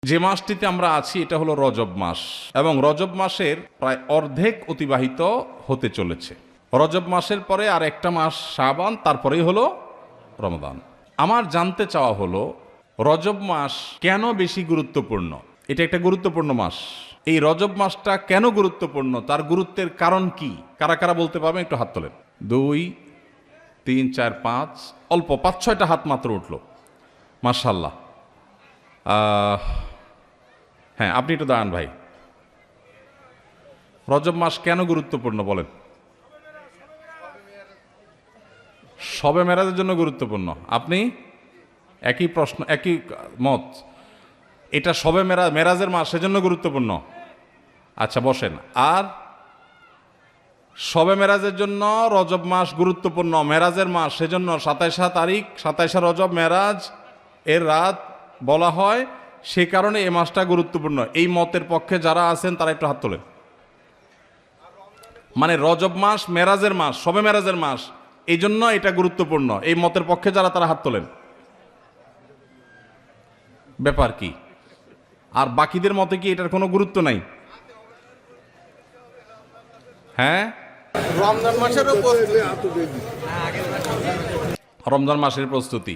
যে মাসটিতে আমরা আছি এটা হলো রজব মাস, এবং রজব মাসের প্রায় অর্ধেক অতিবাহিত হতে চলেছে। রজব মাসের পরে আর একটা মাস শাবান, তারপরেই হলো রমজান। আমার জানতে চাওয়া হলো রজব মাস কেন বেশি গুরুত্বপূর্ণ। এটা একটা গুরুত্বপূর্ণ মাস। এই রজব মাসটা কেন গুরুত্বপূর্ণ, তার গুরুত্বের কারণ কি? কারা কারা বলতে পারবেন? একটু হাত তোলেন। 2, 3, 4, 5, অল্প 5-6টা হাত মাত্র উঠলো। মাশাআল্লাহ। হ্যাঁ, আপনি একটু দাঁড়ান ভাই। রজব মাস কেন গুরুত্বপূর্ণ বলেন? শবে মেরাজের জন্য গুরুত্বপূর্ণ। আপনি? একই প্রশ্ন, একই মত। এটা শবে মেরাজের মাস, সেজন্য গুরুত্বপূর্ণ। আচ্ছা বসেন। আর শবে মেরাজের জন্য রজব মাস গুরুত্বপূর্ণ, মেরাজের মাস, সেজন্য 27 তারিখ, 27 রজব মেরাজ এর রাত বলা হয়, সে কারণে এই মাসটা গুরুত্বপূর্ণ। এই মতের পক্ষে যারা আছেন তারা একটু হাত তোলেন। মানে রজব মাস মেরাজের মাস, শবে মেরাজের মাস, এই জন্য এটা গুরুত্বপূর্ণ, এই মতের পক্ষে যারা, তারা হাত তোলেন। ব্যাপার কি? আর বাকিদের মতে কি এটার কোনো গুরুত্ব নাই? হ্যাঁ, রমজান মাসের রমজান মাসের প্রস্তুতি,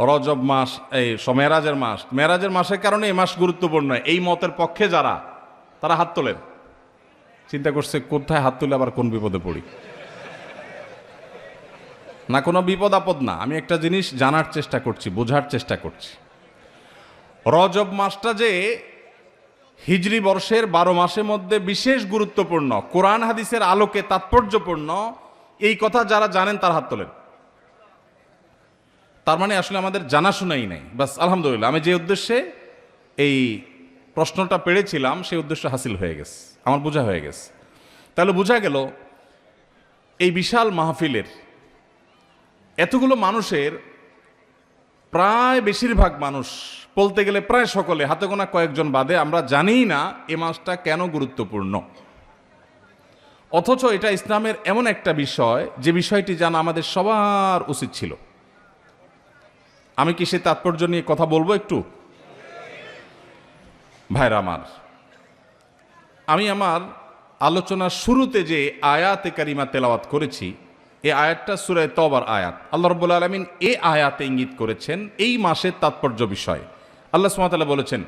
রজব মাস, এই মেরাজের মাস, মেরাজের মাসের কারণে এই মাস গুরুত্বপূর্ণ, এই মতের পক্ষে যারা, তারা হাত তোলেন। চিন্তা করছে কোথায় হাত তুলে আবার কোন বিপদে পড়ি। না, কোনো বিপদ আপদ না, আমি একটা জিনিস জানার চেষ্টা করছি, বোঝার চেষ্টা করছি। রজব মাসটা যে হিজরি বর্ষের 12 মাসের মধ্যে বিশেষ গুরুত্বপূর্ণ, কোরআন হাদিসের আলোকে তাৎপর্যপূর্ণ, এই কথা যারা জানেন তার হাত তোলেন। তার মানে আসলে আমাদের জানাশোনাই নাই। বাস আলহামদুলিল্লাহ, আমি যে উদ্দেশ্যে এই প্রশ্নটা পেড়েছিলাম সেই উদ্দেশ্য হাসিল হয়ে গেছে, আমার বোঝা হয়ে গেছে। তাহলে বোঝা গেল এই বিশাল মাহফিলের এতগুলো মানুষের প্রায় বেশিরভাগ মানুষ, বলতে গেলে প্রায় সকলে, হাতে গোনা কয়েকজন বাদে, আমরা জানিই না এ মাসটা কেন গুরুত্বপূর্ণ। অথচ এটা ইসলামের এমন একটা বিষয় যে বিষয়টি জানা আমাদের সবার উচিত ছিল। আমি কি সে তাৎপর্য নিয়ে কথা বলবো একটু? ভাইরা আমার, আমি আমার আলোচনার শুরুতে যে আয়াতে কারিমা তেলাওয়াত করেছি, এই আয়াতটা সূরা তওবার আয়াত। আল্লাহ রাব্বুল আলামিন এই আয়াতে ইঙ্গিত করেছেন এই মাসের তাৎপর্য বিষয়। আল্লাহ সুবহানাহু ওয়া তাআলা বলেছেন,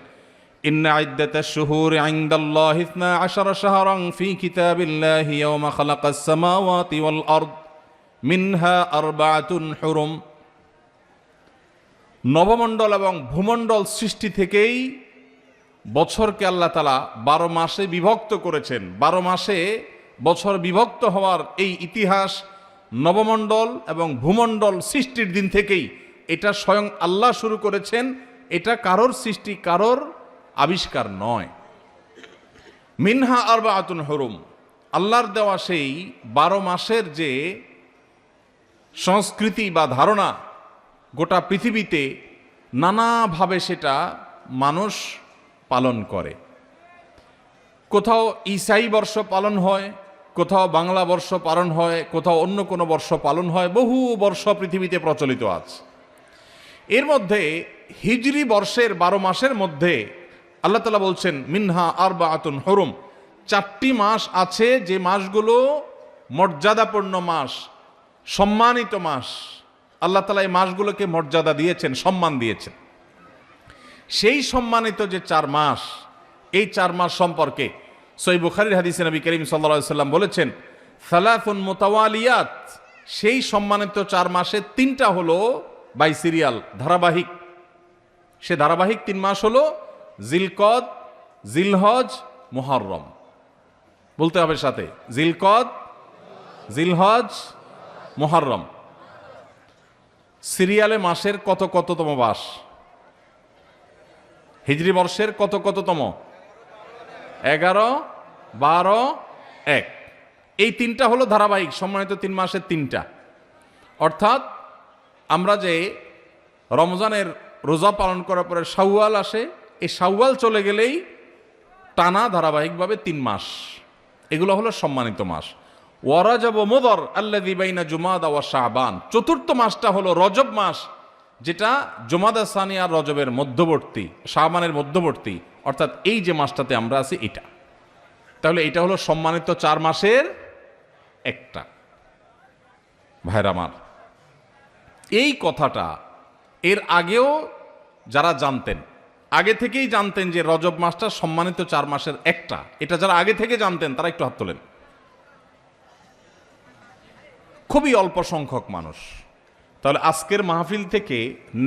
ইন্না ইদ্দাতাশ শুহুরি ইনদাল্লাহি 12 শাহরান ফি কিতাবিল্লাহি ইয়াওমা খালাকাস সামাওয়াতি ওয়াল আরদ মিনহা আরবাআতুন হুরুম। নবমণ্ডল এবং ভূমণ্ডল সৃষ্টি থেকেই বছরকে আল্লাহ তাআলা 12 মাসে বিভক্ত করেছেন। 12 মাসে বছর বিভক্ত হওয়ার এই ইতিহাস নবমণ্ডল এবং ভূমণ্ডল সৃষ্টির দিন থেকেই, এটা স্বয়ং আল্লাহ শুরু করেছেন। এটা কারোর সৃষ্টি, কারোর আবিষ্কার নয়। মিনহা আরবাআতুন হুরুম, আল্লাহর দেওয়া সেই 12 মাসের যে সংস্কৃতি বা ধারণা, গোটা পৃথিবীতে নানাভাবে সেটা মানুষ পালন করে। কোথাও ঈসাই বর্ষ পালন হয়, কোথাও বাংলা বর্ষ পালন হয়, কোথাও অন্য কোনো বর্ষ পালন হয়, বহু বর্ষ পৃথিবীতে প্রচলিত আছে। এর মধ্যে হিজরি বর্ষের 12 মাসের মধ্যে আল্লাহ তাআলা বলছেন মিনহা আরবাআতুন হুরুম, 4টি মাস আছে যে মাসগুলো মর্যাদাপূর্ণ মাস, সম্মানিত মাস। আল্লাহ তাআলা এই মাসগুলোকে মর্যাদা দিয়েছেন, সম্মান দিয়েছেন। সেই সম্মানিত যে 4 মাস, এই 4 মাস সম্পর্কে সহিহ বুখারীর হাদিসে নবী করিম সাল্লাল্লাহু আলাইহি সাল্লাম বলেছেন, সালাসুন মুতাওয়ালিয়াত, সেই সম্মানিত 4 মাসে 3টা হলো বাই সিরিয়াল, ধারাবাহিক। সে ধারাবাহিক 3 মাস হলো জিলকদ, জিলহজ, মুহররম। বলতে হবে সাথে, জিলকদ, জিলহজ, মুহররম। সিরিয়ালে মাসের কততম মাস? হিজরি বর্ষের কততম? 11, 12, 1। এই 3টা হলো ধারাবাহিক সম্মানিত 3 মাসের 3টা। অর্থাৎ আমরা যে রমজানের রোজা পালন করার পরে শাওয়াল আসে, এই শাওয়াল চলে গেলেই টানা ধারাবাহিকভাবে 3 মাস, এগুলো হলো সম্মানিত মাস। ওয়ারাজব মুদর আল্লাযী বাইনা জুমাদা ওয়া শাবান, 4র্থ মাসটা হলো রজব মাস, যেটা জুমাদা সানি আর রজবের মধ্যবর্তী, শাবানের মধ্যবর্তী, অর্থাৎ এই যে মাসটাতে আমরা আছি এটা। তাহলে এটা হলো সম্মানিত 4 মাসের একটা। ভাইরা আমার, এই কথাটা এর আগেও যারা জানতেন, আগে থেকেই জানতেন যে রজব মাসটা সম্মানিত 4 মাসের একটা, এটা যারা আগে থেকে জানতেন তারা একটু হাত তোলেন। খুবই অল্প সংখ্যক মানুষ। তাহলে আজকের মাহফিল থেকে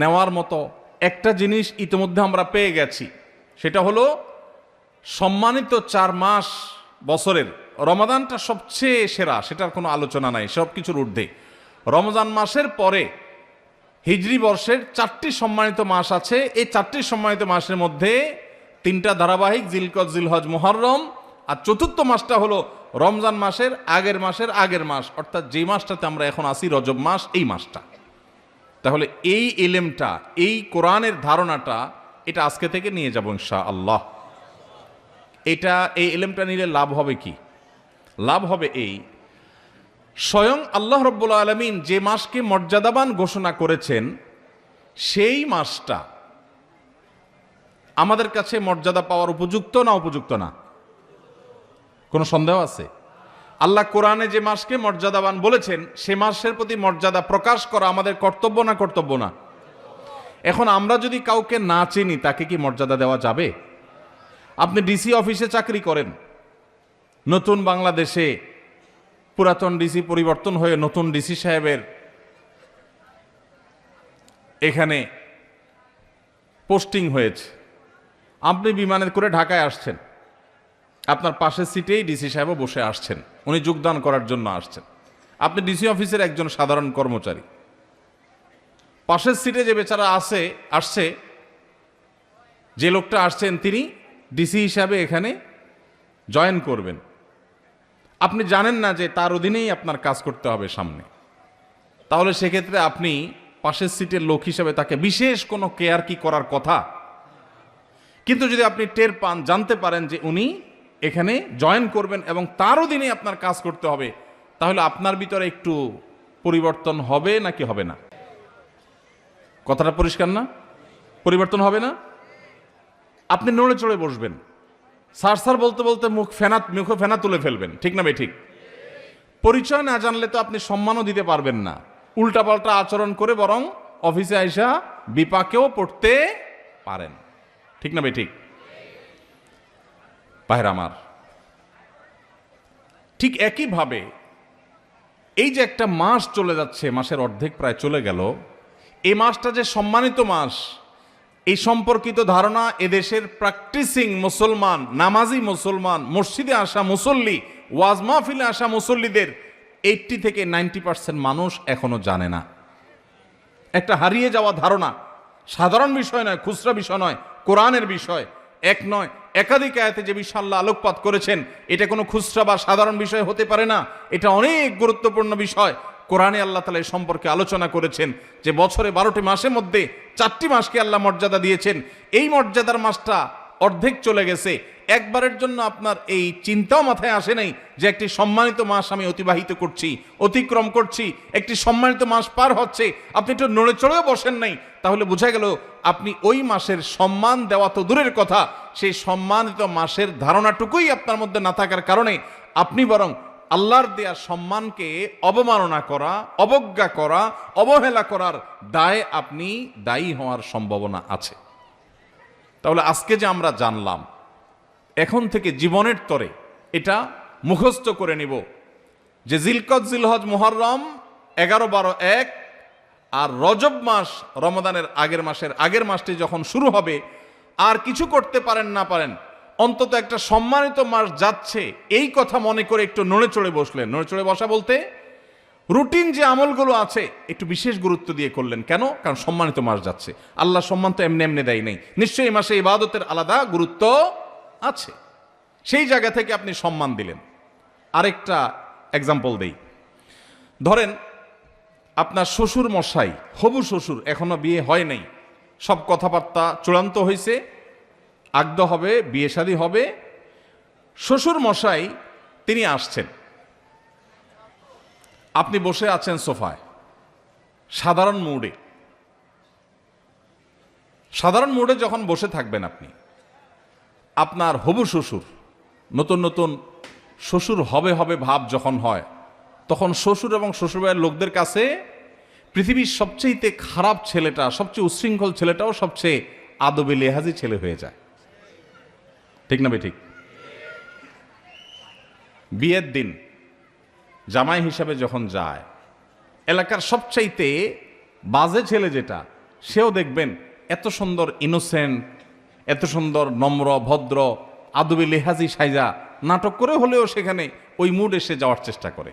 নেওয়ার মতো একটা জিনিস ইতিমধ্যে আমরা পেয়ে গেছি, সেটা হলো সম্মানিত 4 মাস বছরের রমাদানটা সবচেয়ে সেরা, সেটার কোনো আলোচনা নাই, সব কিছুর ঊর্ধ্বে। রমজান মাসের পরে হিজরি বর্ষের 4টি সম্মানিত মাস আছে। এই 4টি সম্মানিত মাসের মধ্যে 3টা ধারাবাহিক, জিলকদ, জিলহজ, মুহররম, আর চতুর্থ মাসটা হলো রমজান মাসের আগের মাস, অর্থাৎ যে মাসটাতে আমরা এখন আছি রজব মাস, এই মাসটা। তাহলে এই ইলমটা, এই কোরআনের ধারণাটা, এটা আজকে থেকে নিয়ে যাব ইনশাআল্লাহ। এই ইলমটা নিলে লাভ হবে কি? লাভ হবে এই, স্বয়ং আল্লাহ রাব্বুল আলামিন যে মাসকে মর্যাদাবান ঘোষণা করেছেন, সেই মাসটা আমাদের কাছে মর্যাদা পাওয়ার উপযুক্ত না উপযুক্ত না? কোনো সন্দেহ আছে? আল্লাহ কোরআনে যে মাসকে মর্যাদাবান বলেছেন, সে মাসের প্রতি মর্যাদা প্রকাশ করা আমাদের কর্তব্য না কর্তব্য না? এখন আমরা যদি কাউকে না চিনি, তাকে কি মর্যাদা দেওয়া যাবে? আপনি ডিসি অফিসে চাকরি করেন, নতুন বাংলাদেশে পুরাতন ডিসি পরিবর্তন হয়ে নতুন ডিসি সাহেবের এখানে পোস্টিং হয়েছে। আপনি বিমানে করে ঢাকায় আসছেন, আপনার পাশের সিটেই ডিসি সাহেবও বসে আসছেন, উনি যোগদান করার জন্য আসছেন। আপনি ডিসি অফিসের একজন সাধারণ কর্মচারী। পাশের সিটে যে বেচারা আসছে, যে লোকটা আসছেন, তিনি ডিসি হিসাবে এখানে জয়েন করবেন। আপনি জানেন না যে তার অধীনেই আপনার কাজ করতে হবে সামনে। তাহলে সেক্ষেত্রে আপনি পাশের সিটের লোক হিসাবে তাকে বিশেষ কোনো কেয়ার কি করার কথা? কিন্তু যদি আপনি টের পান, জানতে পারেন যে উনি এখানে জয়েন করবেন এবং তার অধীনে আপনার কাজ করতে হবে, তাহলে আপনার ভিতরে একটু পরিবর্তন হবে নাকি হবে না? কথাটা পরিষ্কার না? পরিবর্তন হবে না? আপনি নড়ে চড়ে বসবেন, স্যার বলতে বলতে মুখে ফেনা তুলে ফেলবেন, ঠিক না ঠিক? পরিচয় না জানলে তো আপনি সম্মানও দিতে পারবেন না, উল্টাপাল্টা আচরণ করে বরং অফিসে আইসা বিপাকেও পড়তে পারেন, ঠিক না ঠিক? ভাইরা আমার, ঠিক একইভাবে এই যে একটা মাস চলে যাচ্ছে, মাসের অর্ধেক প্রায় চলে গেল, এই মাসটা যে সম্মানিত মাস, এই সম্পর্কিত ধারণা এদেশের প্র্যাকটিসিং মুসলমান, নামাজি মুসলমান, মসজিদে আসা মুসল্লি, ওয়াজ মাহফিলে আসা মুসল্লিদের 80 থেকে 90% মানুষ এখনো জানে না। একটা হারিয়ে যাওয়া ধারণা, সাধারণ বিষয় নয়, খুচরা বিষয় নয়, কোরআনের বিষয়। এক নয়, একাধিক আয়াতে যে বিষয় আল্লাহ আলোকপাত করেছেন, এটা কোনো খুচরা বা সাধারণ বিষয় হতে পারে না, এটা অনেক গুরুত্বপূর্ণ বিষয়। কোরআনে আল্লাহ তাআলা এই সম্পর্কে আলোচনা করেছেন যে বছরে 12টি মাসের মধ্যে 4টি মাসকে আল্লাহ মর্যাদা দিয়েছেন। এই মর্যাদার মাসটা অর্ধেক চলে গেছে, একবারের জন্য আপনার এই চিন্তাও মাথায় আসে নাই যে একটি সম্মানিত মাস আমি অতিবাহিত করছি, অতিক্রম করছি, একটি সম্মানিত মাস পার হচ্ছে, আপনি একটু নড়ে চড়েও বসেন নাই, তাহলে বোঝা গেল আপনি ওই মাসের সম্মান দেওয়া তো দূরের কথা, সেই সম্মানিত মাসের ধারণাটুকুই আপনার মধ্যে না থাকার কারণে আপনি বরং আল্লাহর দেয়া সম্মানকে অবমাননা করা, অবজ্ঞা করা, অবহেলা করার দায়ে আপনি দায়ী হওয়ার সম্ভাবনা আছে। তাহলে আজকে যে আমরা জানলাম, এখন থেকে জীবনের তরে এটা মুখস্থ করে নিব যে জিলকদ, জিলহজ, মুহররম 11, 12, 1 আর রজব মাস, রমাদানের আগের মাসটি যখন শুরু হবে, আর কিছু করতে পারেন না পারেন, অন্তত একটা সম্মানিত মাস যাচ্ছে এই কথা মনে করে একটু নড়ে চড়ে বসলেন। নড়ে চড়ে বসা বলতে রুটিন যে আমলগুলো আছে একটু বিশেষ গুরুত্ব দিয়ে করলেন। কেন? কারণ সম্মানিত মাস যাচ্ছে। আল্লাহ সম্মান তো এমনি এমনি দেয় নেই, নিশ্চয়ই এই মাসে ইবাদতের আলাদা গুরুত্ব আছে, সেই জায়গা থেকে আপনি সম্মান দিলেন। আরেকটা এক্সাম্পল দেই, ধরেন আপনার শ্বশুর মশাই, হবু শ্বশুর, এখনো বিয়ে হয় নাই, সব কথাবার্তা চূড়ান্ত হয়েছে, আগদ হবে, বিয়ে শাদী হবে, শ্বশুর মশাই তিনি আসছেন, আপনি বসে আছেন সোফায় সাধারণ মুডে, সাধারণ মোডে যখন বসে থাকবেন আপনি, আপনার হবু শ্বশুর, নতুন নতুন শ্বশুর হবে হবে ভাব যখন হয়, তখন শ্বশুর এবং শ্বশুরবাড়ির লোকদের কাছে পৃথিবীর সবচেয়ে খারাপ ছেলেটা, সবচেয়ে উচ্ছৃঙ্খল ছেলেটাও সবচেয়ে আদবে লেহাজি ছেলে হয়ে যায়। ঠিক না ঠিক? বিয়ের দিন জামাই হিসাবে যখন যায়, এলাকার সবচাইতে বাজে ছেলে যেটা, সেও দেখবেন এত সুন্দর ইনোসেন্ট, এত সুন্দর নম্র ভদ্র আদবে লেহাজি সাইজা নাটক করে হলেও সেখানে ওই মুড এসে যাওয়ার চেষ্টা করে।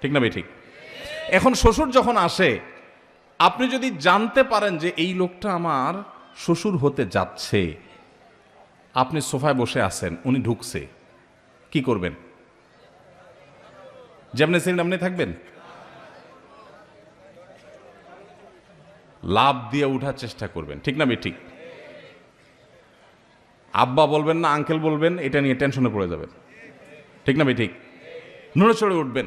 ঠিক না ঠিক? এখন শ্বশুর যখন আসে, আপনি যদি জানতে পারেন যে এই লোকটা আমার শ্বশুর হতে যাচ্ছে, আপনি সোফায় বসে আছেন, উনি ঢুকছে, কি করবেন? যেমনি ছিলেন আপনি থাকবেন? লাভ দিয়ে উঠার চেষ্টা করবেন। ঠিক না ঠিক? আব্বা বলবেন না আঙ্কেল বলবেন, এটা নিয়ে টেনশনে পড়ে যাবেন। ঠিক না ঠিক? নড়ে চড়ে উঠবেন।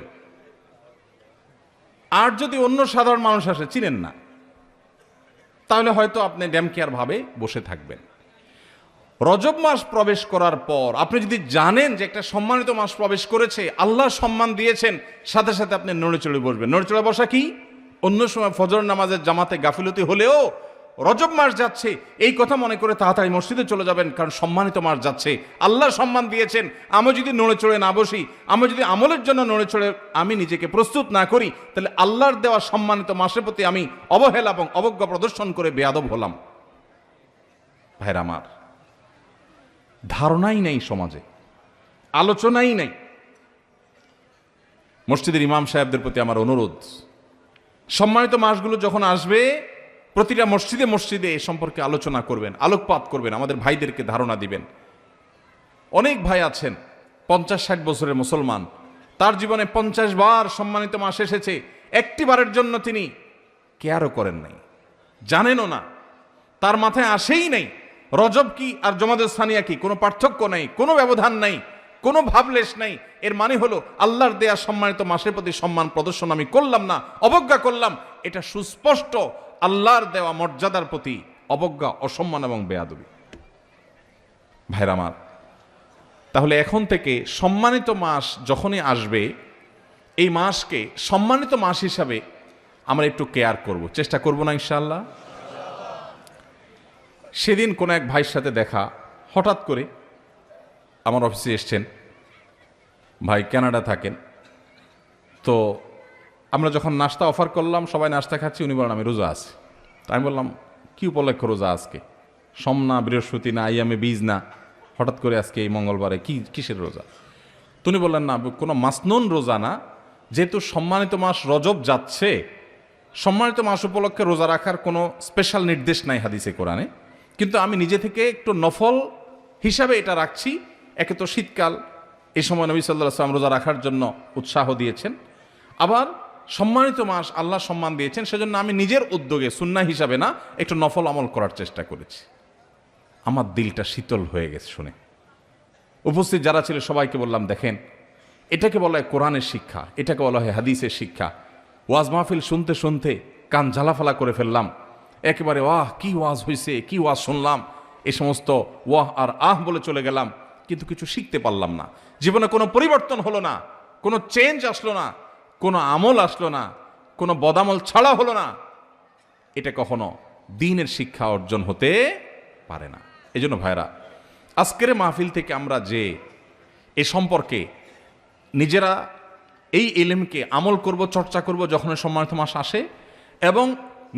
আর যদি অন্য সাধারণ মানুষ আসে, চিনেন না, তাহলে হয়তো আপনি ড্যাম কেয়ার ভাবে বসে থাকবেন। রজব মাস প্রবেশ করার পর আপনি যদি জানেন যে একটা সম্মানিত মাস প্রবেশ করেছে, আল্লাহ সম্মান দিয়েছেন, সাথে সাথে আপনি নড়ে চড়ে বসবেন। নড়ে চড়ে বসা কি? অন্য সময় ফজর নামাজের জামাতে গাফিলতি হলেও রজব মাস যাচ্ছে এই কথা মনে করে তাড়াতাড়ি মসজিদে চলে যাবেন, কারণ সম্মানিত মাস যাচ্ছে, আল্লাহ সম্মান দিয়েছেন। আমি যদি নড়ে চড়ে না বসি, আমি যদি আমলের জন্য নড়ে চড়ে আমি নিজেকে প্রস্তুত না করি, তাহলে আল্লাহর দেওয়া সম্মানিত মাসের প্রতি আমি অবহেলা এবং অবজ্ঞা প্রদর্শন করে বেয়াদব হলাম। ভাইরা আমার, ধারণাই নেই সমাজে, আলোচনাই নেই। মসজিদের ইমাম সাহেবদের প্রতি আমার অনুরোধ, সম্মানিত মাসগুলো যখন আসবে প্রতিটা মসজিদে মসজিদে এ সম্পর্কে আলোচনা করবেন, আলোকপাত করবেন, আমাদের ভাইদেরকে ধারণা দিবেন। অনেক ভাই আছেন 50-60 বছরের মুসলমান, তার জীবনে 50 বার সম্মানিত মাস এসেছে, একটি বারের জন্য তিনি কেয়ারও করেন নাই, জানেনও না, তার মাথায় আসেই নাই রজব কি আর জমাদে সানিয়া কি, কোনো পার্থক্য নাই, কোনো ব্যবধান নাই, কোনো ভাবলেশ নাই। এর মানে হলো আল্লাহর দেয়া সম্মানিত মাসের প্রতি সম্মান প্রদর্শন আমি করলাম না, অবজ্ঞা করলাম। এটা সুস্পষ্ট আল্লাহর দেওয়া মর্যাদার প্রতি অবজ্ঞা, অসম্মান এবং বেয়াদবি। ভাইরা আমার, তাহলে এখন থেকে সম্মানিত মাস যখনই আসবে, এই মাসকে সম্মানিত মাস হিসাবে আমরা একটু কেয়ার করব, চেষ্টা করব না ইনশাআল্লাহ? সেদিন কোন এক ভাইয়ের সাথে দেখা, হঠাৎ করে আমার অফিসে এসছেন, ভাই কানাডা থাকেন। তো আমরা যখন নাস্তা অফার করলাম, সবাই নাস্তা খাচ্ছি, উনি বলেন আমি রোজা আছি। তাই আমি বললাম কি উপলক্ষ রোজা আজকে? সোম না, বৃহস্পতি না, আইয়ামে বীজ না, হঠাৎ করে আজকে এই মঙ্গলবারে কিসের রোজা? তিনি বললেন না, কোনো মাসনুন রোজা না, যেহেতু সম্মানিত মাস রজব যাচ্ছে, সম্মানিত মাস উপলক্ষে রোজা রাখার কোনো স্পেশাল নির্দেশ নাই হাদিসে কোরআনে, কিন্তু আমি নিজে থেকে একটু নফল হিসাবে এটা রাখছি। একে তো শীতকাল, এই সময় নবী সাল্লাল্লাহু আলাইহি ওয়াসাল্লাম রোজা রাখার জন্য উৎসাহ দিয়েছেন, আবার সম্মানিত মাস আল্লাহ সম্মান দিয়েছেন, সেজন্য আমি নিজের উদ্যোগে সুন্নাহ হিসাবে না, একটু নফল আমল করার চেষ্টা করেছি। আমার দিলটা শীতল হয়ে গেছে শুনে। উপস্থিত যারা ছিল সবাইকে বললাম, দেখেন, এটাকে বলা হয় কোরআনের শিক্ষা, এটাকে বলা হয় হাদিসের শিক্ষা। ওয়াজ মাহফিল শুনতে শুনতে কান ঝালাফালা করে ফেললাম, একেবারে ওয়াহ কি ওয়াজ হয়েছে, কি ওয়াজ শুনলাম, এই সমস্ত ওয়াহ আর আহ বলে চলে গেলাম, কিন্তু কিছু শিখতে পারলাম না। জীবনে কোনো পরিবর্তন হলো না, কোনো চেঞ্জ আসলো না, কোনো আমল আসলো না, কোনো বদামল ছাড়া হলো না। এটা কখনো দ্বীনের শিক্ষা অর্জন হতে পারে না। এজন্য ভাইরা, আজকের মাহফিল থেকে আমরা যে এ সম্পর্কে নিজেরা এই ইলমকে আমল করব, চর্চা করব যখন সম্মানিত মাস আসে, এবং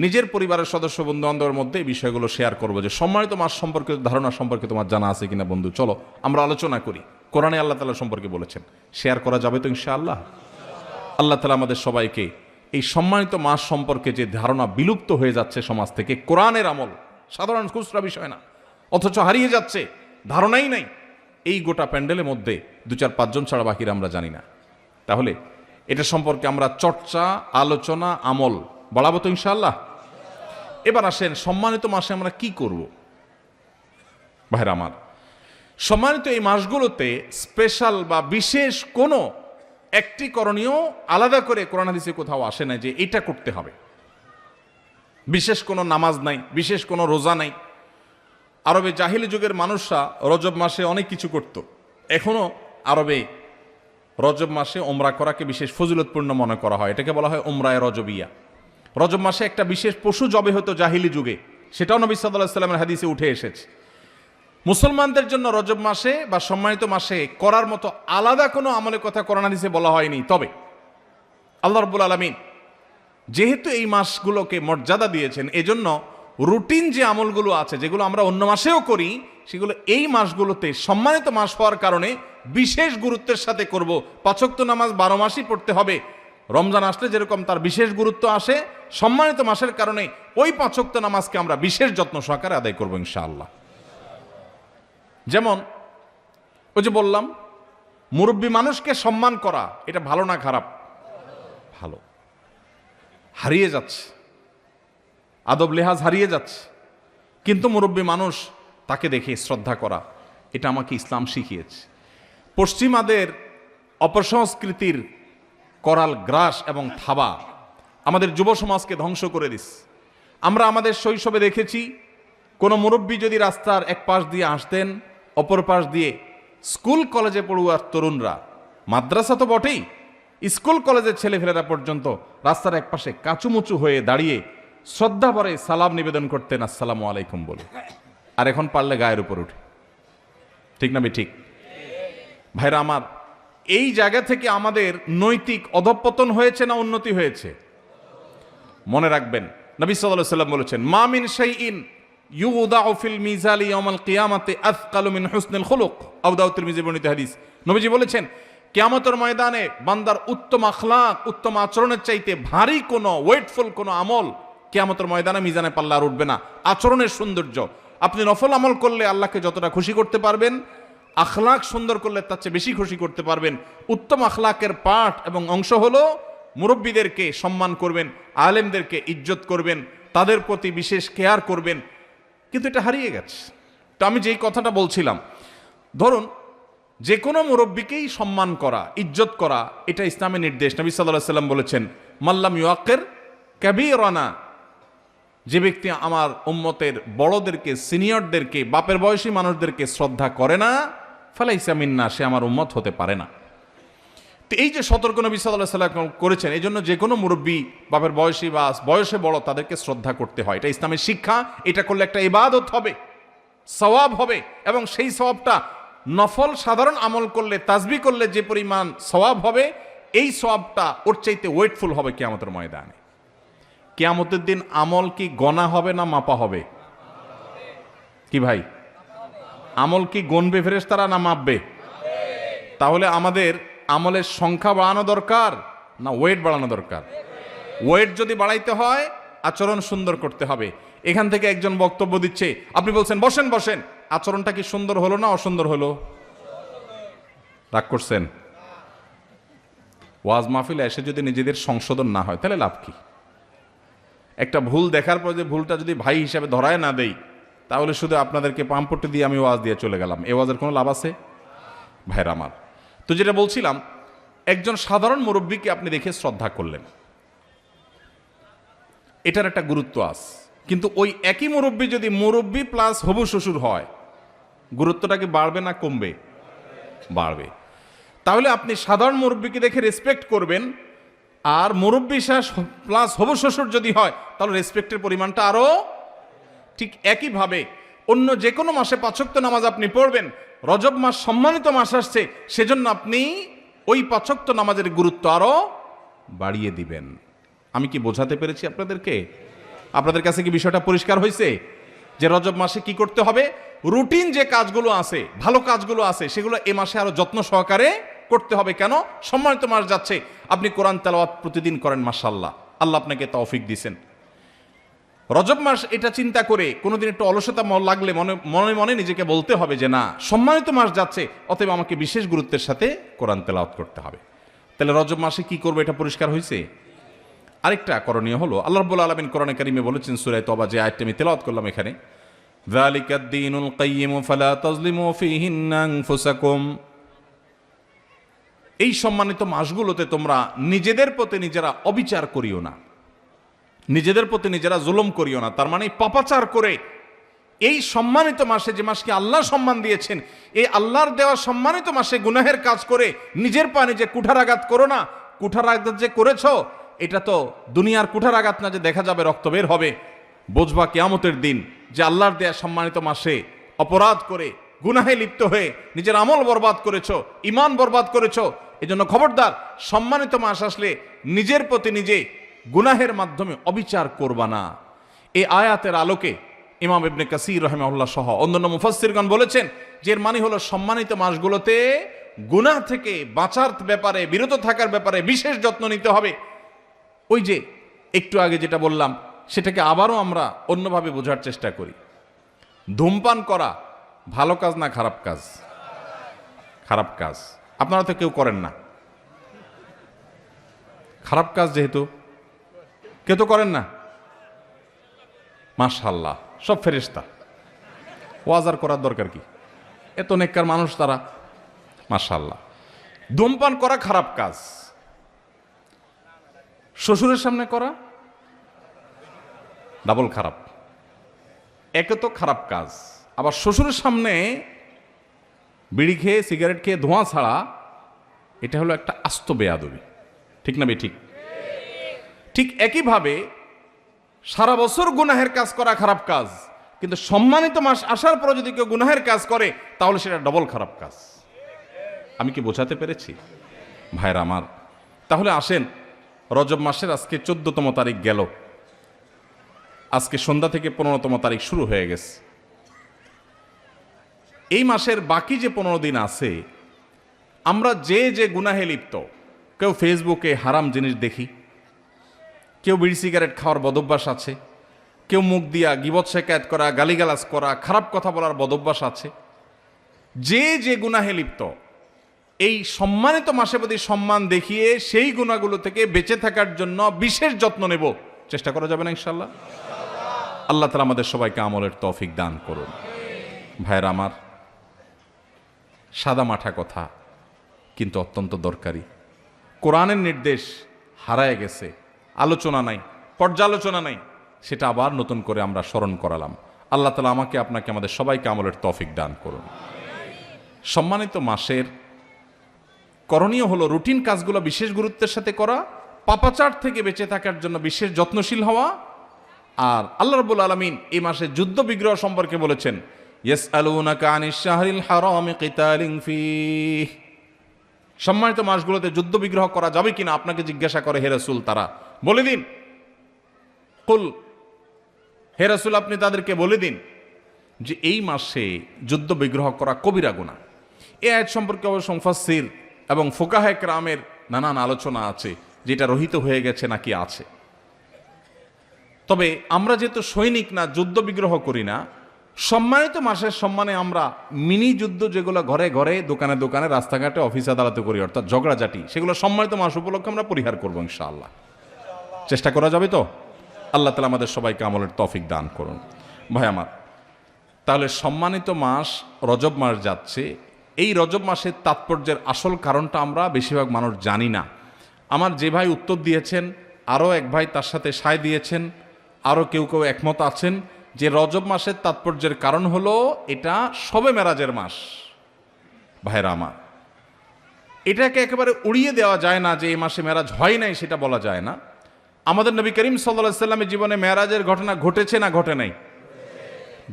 নিজের পরিবারের সদস্য বন্ধু বান্ধবের মধ্যে এই বিষয়গুলো শেয়ার করবো যে সম্মানিত মাস সম্পর্কে ধারণা সম্পর্কে তোমার জানা আছে কিনা বন্ধু, চলো আমরা আলোচনা করি। কোরআনে আল্লাহ তাআলা সম্পর্কে বলেছেন, শেয়ার করা যাবে তো ইনশাআল্লাহ? আল্লাহ তাআলা আমাদের সবাইকে এই সম্মানিত মাস সম্পর্কে যে ধারণা বিলুপ্ত হয়ে যাচ্ছে সমাজ থেকে, কোরআনের আমল সাধারণ খুচরা বিষয় না, অথচ হারিয়ে যাচ্ছে, ধারণাই নাই, এই গোটা প্যান্ডেলের মধ্যে 2-4-5 জন ছাড়া বাকিরা আমরা জানি না। তাহলে এটা সম্পর্কে আমরা চর্চা, আলোচনা, আমল বাড়াবো তো ইনশাআল্লাহ? এবার আসেন, সম্মানিত মাসে আমরা কি করব? ভাইরা আমার, সম্মানিত এই মাসগুলোতে স্পেশাল বা বিশেষ কোনো একটি করণীয় আলাদা করে কোরআন হাদিসে কোথাও আসে না যে এটা করতে হবে। বিশেষ কোনো নামাজ নাই, বিশেষ কোনো রোজা নাই, আরবে জাহিলি যুগের মানুষরা রজব মাসে অনেক কিছু করত। এখনো আরবে রজব মাসে ওমরা করাকে বিশেষ ফজিলতপূর্ণ মনে করা হয়। এটাকে বলা হয় ওমরায়ে রজবিয়া। রজব মাসে একটা বিশেষ পশু জবে হতো জাহিলি যুগে, সেটাও নবী সাল্লাল্লাহু আলাইহি ওয়াসাল্লামের হাদিসে উঠে এসেছে। মুসলমানদের জন্য রজব মাসে বা সম্মানিত মাসে করার মতো আলাদা কোনো আমলের কথা কোরআন হাদিসে বলা হয়নি। তবে আল্লাহ রাব্বুল আলামিন যেহেতু এই মাসগুলোকে মর্যাদা দিয়েছেন, এজন্য রুটিন যে আমলগুলো আছে যেগুলো আমরা অন্য মাসেও করি, সেগুলো এই মাসগুলোতে সম্মানিত মাস হওয়ার কারণে বিশেষ গুরুত্বের সাথে করব। ৫ ওয়াক্ত নামাজ ১২ মাসই পড়তে হবে। রমজান আসলে যেরকম তার বিশেষ গুরুত্ব আসে, সম্মানিত মাসের কারণে ওই ৫ ওয়াক্ত নামাজকে আমরা বিশেষ যত্ন সহকারে আদায় করব ইনশাআল্লাহ। যেমন ওই যে বললাম, মুরব্বী মানুষকে সম্মান করা এটা ভালো না খারাপ? ভালো। হারিয়ে যাচ্ছে, আদব লেহাজ হারিয়ে যাচ্ছে, কিন্তু মুরব্বী মানুষ তাকে দেখে শ্রদ্ধা করা এটা আমাকে ইসলাম শিখিয়েছে। পশ্চিমাদের অপসংস্কৃতির করাল গ্রাস এবং থাবা আমাদের যুব সমাজকে ধ্বংস করে দিস। আমরা আমাদের শৈশবে দেখেছি, কোনো মুরব্বী যদি রাস্তার এক পাশ দিয়ে আসতেন, অপর পাশ দিয়ে স্কুল কলেজে পড়ুয়ার তরুণরা, মাদ্রাসা তো বটেই, স্কুল কলেজের ছেলেফেলেরা পর্যন্ত রাস্তার এক পাশে কাচুমুচু হয়ে দাঁড়িয়ে শ্রদ্ধা ভরে সালাম নিবেদন করতেন, আসসালামু আলাইকুম বলে। আর এখন পারলে গায়ের উপর উঠে। ঠিক না ঠিক? ভাইরা আমার, এই জায়গা থেকে আমাদের নৈতিক অধঃপতন হয়েছে না উন্নতি হয়েছে? মনে রাখবেন, নবী সাল্লাল্লাহু আলাইহি ওয়াসাল্লাম বলেছেন, মা মিন শাইইন ইউদাউ ফিল মিজালি ইয়াউমাল কিয়ামাতি আথকালু মিন হুসনিল খুলুক। আবু দাউদ তিরমিজি বর্ণিত হাদিস। নবীজি বলেছেন, কিয়ামতের ময়দানে বান্দার উত্তম আখলাক, উত্তম আচরণের চাইতে ভারী কোনো ওয়েটফুল কোনো আমল কিয়ামতের ময়দানে মিজানে পাল্লা আর উঠবে না। আচরণের সৌন্দর্য, আপনি নফল আমল করলে আল্লাহকে যতটা খুশি করতে পারবেন, আখলাক সুন্দর করলে তার চেয়ে বেশি খুশি করতে পারবেন। উত্তম আখলাকের পাঠ এবং অংশ হলো মুরব্বীদেরকে সম্মান করবেন, আলেমদেরকে ইজ্জত করবেন, তাদের প্রতি বিশেষ কেয়ার করবেন। কিন্তু এটা হারিয়ে গেছে। তো আমি যেই কথাটা বলছিলাম, ধরুন যে কোনো মুরব্বীকেই সম্মান করা, ইজ্জত করা, এটা ইসলামের নির্দেশ। নবী সাল্লাল্লাহু আলাইহি ওয়াসাল্লাম বলেছেন, মাল্লাম ইউআক্কির কাবীরানা, যে ব্যক্তি আমার উম্মতের বড়দেরকে, সিনিয়রদেরকে, বাপের বয়সী মানুষদেরকে শ্রদ্ধা করে না, ফালাইসা মিন্না, সে আমার উম্মত হতে পারে না। তো এই যে সতর্ক নবী সাল্লাল্লাহু আলাইহি ওয়াসাল্লাম করেছেন, এই জন্য যে কোনো মুরব্বী, বাপের বয়সী বা বয়সে বড়, তাদেরকে শ্রদ্ধা করতে হয়। এটা ইসলামের শিক্ষা। এটা করলে একটা ইবাদত হবে, সওয়াব হবে, এবং সেই সওয়াবটা নফল সাধারণ আমল করলে, তাসবিহ করলে যে পরিমাণ সওয়াব হবে, এই সওয়াবটা ওর চাইতে ওয়েটফুল হবে কিয়ামতের ময়দানে। কিয়ামতের দিন আমল কি গণা হবে না মাপা হবে? কি ভাই, আমল কি গণবে ফেরেশতারা না মাপবে? তাহলে আমাদের আমলের সংখ্যা বাড়ানো দরকার না ওয়েট বাড়ানো দরকার? ওয়েট যদি বাড়াইতে হয়, আচরণ সুন্দর করতে হবে। এখান থেকে একজন বক্তব্য দিচ্ছে, আপনি বলছেন বসেন বসেন, আচরণটা কি সুন্দর হলো না অসুন্দর হলো? রাগ করছেন? ওয়াজ মাহফিলে এসে যদি নিজেদের সংশোধন না হয়, তাহলে লাভ কি? একটা ভুল দেখার পর যে ভুলটা যদি ভাই হিসাবে ধরায় না দেই, তাহলে শুধু আপনাদেরকে পাম্পট্টি দিয়ে আমি ওয়াজ দিয়ে চলে গেলাম, এ ওয়াজের কোনো লাভ আছে? ভাইরা আমার, তো যেটা বলছিলাম, একজন সাধারণ মুরব্বীকে আপনি দেখে শ্রদ্ধা করলেন, এটার একটা গুরুত্ব আছে। কিন্তু ওই একই মুরব্বী যদি মুরব্বী প্লাস হবু শ্বশুর হয়, গুরুত্বটা কি বাড়বে না কমবে? বাড়বে। তাহলে আপনি সাধারণ মুরব্বীকে দেখে রেসপেক্ট করবেন, আর মুরব্বী প্লাস হবু শ্বশুর যদি হয়, তাহলে রেসপেক্টের পরিমাণটা আরো। ঠিক একইভাবে অন্য যে কোনো মাসে ৫ ওয়াক্ত নামাজ আপনি পড়বেন, রজব মাস সম্মানিত মাস আসছে, সেজন্য আপনি ওই ৫ ওয়াক্ত নামাজের গুরুত্ব আরো বাড়িয়ে দিবেন। আমি কি বোঝাতে পেরেছি আপনাদেরকে? আপনাদের কাছে কি বিষয়টা পরিষ্কার হয়েছে যে রজব মাসে কি করতে হবে? রুটিন যে কাজগুলো আছে, ভালো কাজগুলো আছে, সেগুলো এ মাসে আরো যত্ন সহকারে করতে হবে। কেন? সম্মানিত মাস যাচ্ছে, আপনি কোরআন তেলাওয়াত প্রতিদিন করেন, মাশাআল্লাহ, আল্লাহ আপনাকে তৌফিক দিয়েছেন। রজব মাস এটা চিন্তা করে কোনোদিন একটু অলসতা লাগলে মনে মনে নিজেকে বলতে হবে যে না, সম্মানিত মাস যাচ্ছে, অতএব আমাকে বিশেষ গুরুত্বের সাথে কোরআন তেলাওয়াত করতে হবে। তাহলে রজব মাসে কি করবো, এটা পরিষ্কার হয়েছে। আরেকটা করণীয় হলো, আল্লাহ রাব্বুল আলামিন কোরআনে কারিমে বলেছেন সূরা তওবা, যে আয়াতটি আমি তেলাওয়াত করলাম এখানে, যালিকাদ দীনুল কাইয়্যিম ফালা তাজলিমু ফীহিন্না আনফুসাকুম। এই সম্মানিত মাসগুলোতে তোমরা নিজেদের প্রতি নিজেরা অবিচার করিও না, নিজেদের প্রতি নিজেরা জুলুম করিও না। তার মানে পাপাচার করে এই সম্মানিত মাসে, যে মাসকে আল্লাহ সম্মান দিয়েছেন, এই আল্লাহর দেওয়া সম্মানিত মাসে গুনাহের কাজ করে নিজের পা নিজে কুঠারাঘাত করো না। কুঠারাঘাত যে করেছ, এটা তো দুনিয়ার কুঠারাঘাত না যে দেখা যাবে রক্ত বের হবে। বুঝবা কিয়ামতের দিন যে আল্লাহর দেয়া সম্মানিত মাসে অপরাধ করে গুনাহে লিপ্ত হয়ে নিজের আমল বরবাদ করেছো, ইমান বরবাদ করেছো। এজন্য খবরদার, সম্মানিত মাস আসলে নিজের প্রতি নিজে গুনাহের মাধ্যমে অবিচার করবা না। এই আয়াতের আলোকে ইমাম ইবনে কাসির রাহিমাহুল্লাহ সহ অন্যান্য মুফাসসিরগণ বলেছেন যে এর মানে হলো সম্মানিত মাসগুলোতে গুনাহ থেকে বাঁচার ব্যাপারে, বিরত থাকার ব্যাপারে বিশেষ যত্ন নিতে হবে। ওই যে একটু আগে যেটা বললাম, সেটাকে আবারও আমরা অন্যভাবে বোঝার চেষ্টা করি। ধূমপান করা ভালো কাজ না খারাপ কাজ? খারাপ কাজ। আপনারা তো কেউ করেন না। খারাপ কাজ যেহেতু কেউ তো করেন না। মাশাআল্লাহ, সব ফেরেশতা। ওয়াজ আর করার দরকার কি? এত নেককার মানুষ তারা, মাশাআল্লাহ। ধূমপান করা খারাপ কাজ। শ্বশুরের সামনে করা ডাবল খারাপ। একে তো খারাপ কাজ, আবার শ্বশুরের সামনে বিড়ি খেয়ে, সিগারেট খেয়ে ধোঁয়া ছাড়া, এটা হলো একটা আস্ত বেয়াদবি। ঠিক না ঠিক? ঠিক একইভাবে সারা বছর গুনাহের কাজ করা খারাপ কাজ, কিন্তু সম্মানিত মাস আসার পর যদি কেউ গুনাহের কাজ করে তাহলে সেটা ডবল খারাপ কাজ। আমি কি বোঝাতে পেরেছি ভাইরা আমার? তাহলে আসেন, রজব মাসের আজকে 14তম তারিখ গেল, আজকে সন্ধ্যা থেকে 15তম তারিখ শুরু হয়ে গেছে। এই মাসের বাকি যে 15 দিন আছে, আমরা যে যে গুনাহে লিপ্ত, কেউ ফেসবুকে হারাম জিনিস দেখি, কেউ বিড়ি সিগারেট খাওয়ার বদভ্যাস আছে, কেউ মুখ দিয়া গীবত শেকায়েত করা, গালিগালাজ করা, খারাপ কথা বলার বদভ্যাস আছে। যে যে গুনাহে লিপ্ত, এই সম্মানিত মাসে প্রতি সম্মান দেখিয়ে সেই গুনাহগুলো থেকে বেঁচে থাকার জন্য বিশেষ যত্ন নেব। চেষ্টা করা যাবে না ইনশাআল্লাহ? আল্লাহ তাআলা আমাদের সবাইকে আমলের তৌফিক দান করুন। ভাইরা আমার, সাদা মাঠা কথা কিন্তু অত্যন্ত দরকারি। কোরআনের নির্দেশ হারায় গেছে, আলোচনা নাই, পর্যালোচনা নাই, সেটা আবার নতুন করে আমরা স্মরণ করালাম। আল্লাহ তাআলা আমাকে, আপনাকে, আমাদের সবাইকে আমলের তৌফিক দান করুন। সম্মানিত মাসের করণীয় হলো রুটিন কাজগুলো বিশেষ গুরুত্বের সাথে করা, পাপাচার থেকে বেঁচে থাকার জন্য বিশেষ যত্নশীল হওয়া। আর আল্লাহ রাব্বুল আলামিন এই মাসে যুদ্ধ বিগ্রহ সম্পর্কে বলেছেন, ইয়াসআলুনাকা আনিশ শাহরিল হারামি কিতালিন ফীহ। সম্মানিত মাসগুলোতে যুদ্ধ বিগ্রহ করা যাবে কিনা আপনাকে জিজ্ঞাসা করে হে রাসূল, তারা বলে দিন, কুল, হে রাসূল আপনি তাদেরকে বলে দিন যে এই মাসে যুদ্ধ বিগ্রহ করা কবিরা গুনাহ। এই আয়াত সম্পর্কে অবশ্য মুফাসসির এবং ফুকাহায়ে কেরামের নানান আলোচনা আছে, যেটা রহিত হয়ে গেছে নাকি আছে। তবে আমরা যেহেতু সৈনিক না, যুদ্ধ বিগ্রহ করি না, সম্মানিত মাসের সম্মানে আমরা মিনি যুদ্ধ যেগুলো ঘরে ঘরে, দোকানে দোকানে, রাস্তাঘাটে, অফিস আদালতে করি, অর্থাৎ ঝগড়াঝাটি, সেগুলো সম্মানিত মাস উপলক্ষে আমরা পরিহার করবো ইনশাআল্লাহ। চেষ্টা করা যাবে তো? আল্লাহ তাআলা আমাদের সবাইকে আমলের তৌফিক দান করুন। ভাই আমার, তাহলে সম্মানিত মাস রজব মাস যাচ্ছে। এই রজব মাসের তাৎপর্যের আসল কারণটা আমরা বেশিরভাগ মানুষ জানি না। আমার যে ভাই উত্তর দিয়েছেন, আরও এক ভাই তার সাথে সায় দিয়েছেন, আরও কেউ কেউ একমত আছেন যে রজব মাসের তাৎপর্যের কারণ হলো এটা শবে মেরাজের মাস। ভাইরা আমার, এটাকে একেবারে উড়িয়ে দেওয়া যায় না যে এই মাসে মেরাজ হয় নাই, সেটা বলা যায় না। আমাদের নবী করিম সাল্লাল্লাহু আলাইহি সাল্লামের জীবনে মেরাজের ঘটনা ঘটেছে না ঘটে নাই?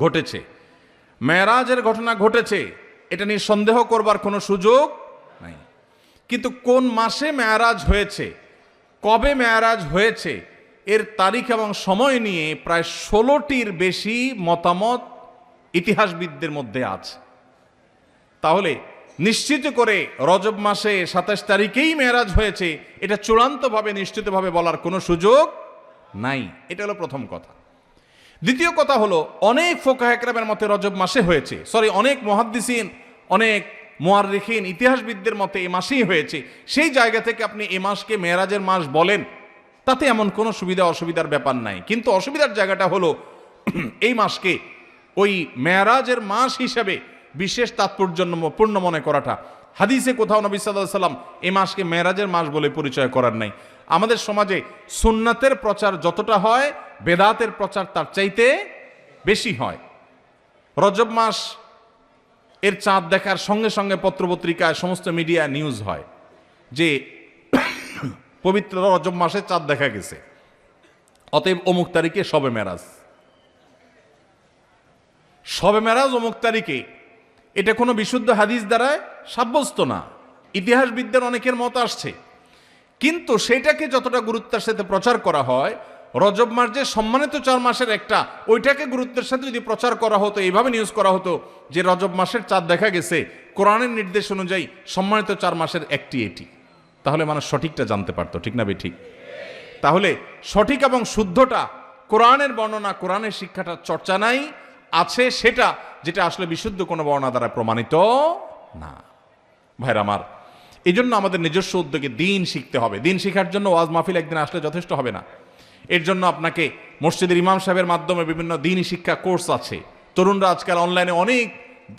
ঘটেছে। মেরাজের ঘটনা ঘটেছে, এটা নিয়ে সন্দেহ করবার কোনো সুযোগ নাই। কিন্তু কোন মাসে মেরাজ হয়েছে, কবে মেরাজ হয়েছে, এর তারিখ এবং সময় নিয়ে প্রায় 16টির বেশি মতামত ইতিহাসবিদদের মধ্যে আছে। তাহলে নিশ্চিত করে রজব মাসে 27 তারিখেই মেরাজ হয়েছে, এটা চূড়ান্তভাবে নিশ্চিতভাবে বলার কোনো সুযোগ নাই। এটা হলো প্রথম কথা। দ্বিতীয় কথা হলো, অনেক ফুকাহায়ে কেরামের মতে রজব মাসে হয়েছে, অনেক মুহাদ্দিসিন, অনেক মুআররিখিন, ইতিহাসবিদদের মতে এই মাসেই হয়েছে। সেই জায়গা থেকে আপনি এই মাসকে মেরাজের মাস বলেন, তাতে এমন কোনো সুবিধা অসুবিধার ব্যাপার নাই। কিন্তু অসুবিধার জায়গাটা হলো এই মাসকে ওই মেরাজের মাস হিসেবে বিশেষ তাৎপর্যপূর্ণ মনে করাটা। হাদিসে কোথাও নবী সাল্লাল্লাহু আলাইহি ওয়াসাল্লাম এই মাসকে মেরাজের মাস বলে পরিচয় করার নাই। আমাদের সমাজে সুন্নাতের প্রচার যতটা হয়, বেদাতের প্রচার তার চাইতে বেশি হয়। রজব মাস এর চাঁদ দেখার সঙ্গে সঙ্গে পত্রপত্রিকায় সমস্ত মিডিয়া নিউজ হয় যে পবিত্র রজব মাসে চাঁদ দেখা গেছে, অতএব অমুক তারিখে শবে মেরাজ। শবে মেরাজ অমুক তারিখে, এটা কোনো বিশুদ্ধ হাদিস দ্বারায় সাব্যস্ত না। ইতিহাসবিদদের অনেকের মত আসছে, কিন্তু সেটাকে যতটা গুরুত্বের সাথে প্রচার করা হয়, রজব মাস যে সম্মানিত 4 মাসের একটা, ওইটাকে গুরুত্বের সাথে যদি প্রচার করা হতো, এইভাবে নিউজ করা হতো যে রজব মাসের চাঁদ দেখা গেছে, কোরআনের নির্দেশ অনুযায়ী সম্মানিত 4 মাসের একটি এটি, তাহলে মানুষ সঠিকটা জানতে পারতো, ঠিক না ঠিক? তাহলে সঠিক এবং শুদ্ধটা, কোরআনের বর্ণনা, কোরআনের শিক্ষাটা চর্চা নাই, আছে সেটা যেটা আসলে বিশুদ্ধ কোনো বর্ণনা দ্বারা প্রমাণিত না। ভাইরা আমার, এই জন্য আমাদের নিজস্ব উদ্যোগে দিন শিখতে হবে। দিন শেখার জন্য ওয়াজ মাহফিল একদিন আসলে যথেষ্ট হবে না। এর জন্য আপনাকে মসজিদের ইমাম সাহেবের মাধ্যমে বিভিন্ন দিনই শিক্ষা কোর্স আছে। তরুণরা আজকাল অনলাইনে অনেক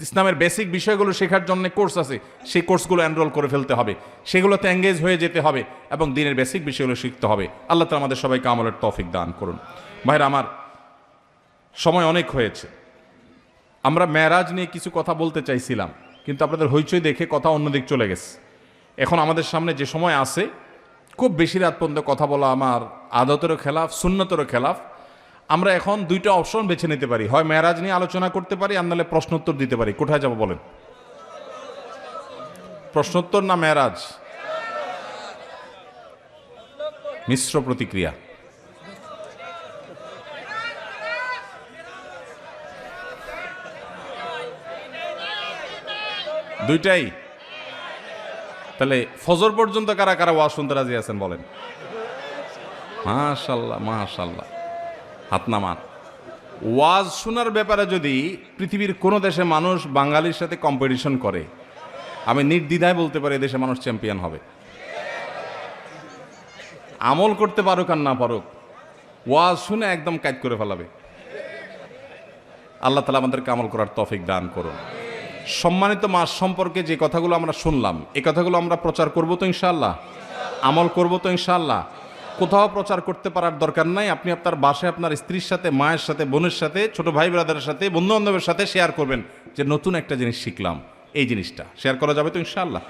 ইসলামের বেসিক বিষয়গুলো শেখার জন্য কোর্স আছে, সেই কোর্সগুলো এনরোল করে ফেলতে হবে, সেগুলোতে এঙ্গেজ হয়ে যেতে হবে এবং দিনের বেসিক বিষয়গুলো শিখতে হবে। আল্লাহ তাআলা আমাদের সবাইকে আমলের তৌফিক দান করুন। ভাইরা আমার, সময় অনেক হয়েছে। আমরা মেরাজ নিয়ে কিছু কথা বলতে চাইছিলাম, কিন্তু আপনাদের হইচই দেখে কথা অন্যদিক চলে গেছে। এখন আমাদের সামনে যে সময় আছে, খুব বেশি রাত পর্যন্ত কথা বলা আমার আদতেরও খেলাফ, সুন্নতেরও খেলাফ। আমরা এখন 2টা অপশন বেছে নিতে পারি, হয় মেরাজ নিয়ে আলোচনা করতে পারি, আর নাহলে প্রশ্নোত্তর দিতে পারি। কোথায় যাব বলেন? প্রশ্নোত্তর না মেরাজ? মিশ্র প্রতিক্রিয়া। দুইটাই? তাহলে ফজর পর্যন্ত কারা কারা ওয়াজ শুনতে রাজি আছেন বলেন? মাশাআল্লাহ, মাশাআল্লাহ, হাত নামান। ওয়াজ শোনার ব্যাপারে যদি পৃথিবীর কোনো দেশে মানুষ বাঙালির সাথে কম্পিটিশন করে, আমি নির্দ্বিধায় বলতে পারি দেশে মানুষ চ্যাম্পিয়ন হবে। আমল করতে পারুক আর না পারুক, ওয়াজ শুনে একদম কাজ করে ফেলাবে। আল্লাহ তাআলা আমাদেরকে আমল করার তৌফিক দান করুন। সম্মানিত মাস সম্পর্কে যে কথাগুলো আমরা শুনলাম, এই কথাগুলো আমরা প্রচার করব তো ইনশাআল্লাহ, আমল করব তো ইনশাআল্লাহ। কোথাও প্রচার করতে পারার দরকার নাই। আপনি আপনার বাসায় আপনার স্ত্রীর সাথে, মায়ের সাথে, বোনের সাথে, ছোট ভাই ব্রাদারের সাথে, বন্ধু বান্ধবের সাথে শেয়ার করবেন যে নতুন একটা জিনিস শিখলাম, এই জিনিসটা শেয়ার করা যাবে তো ইনশাআল্লাহ।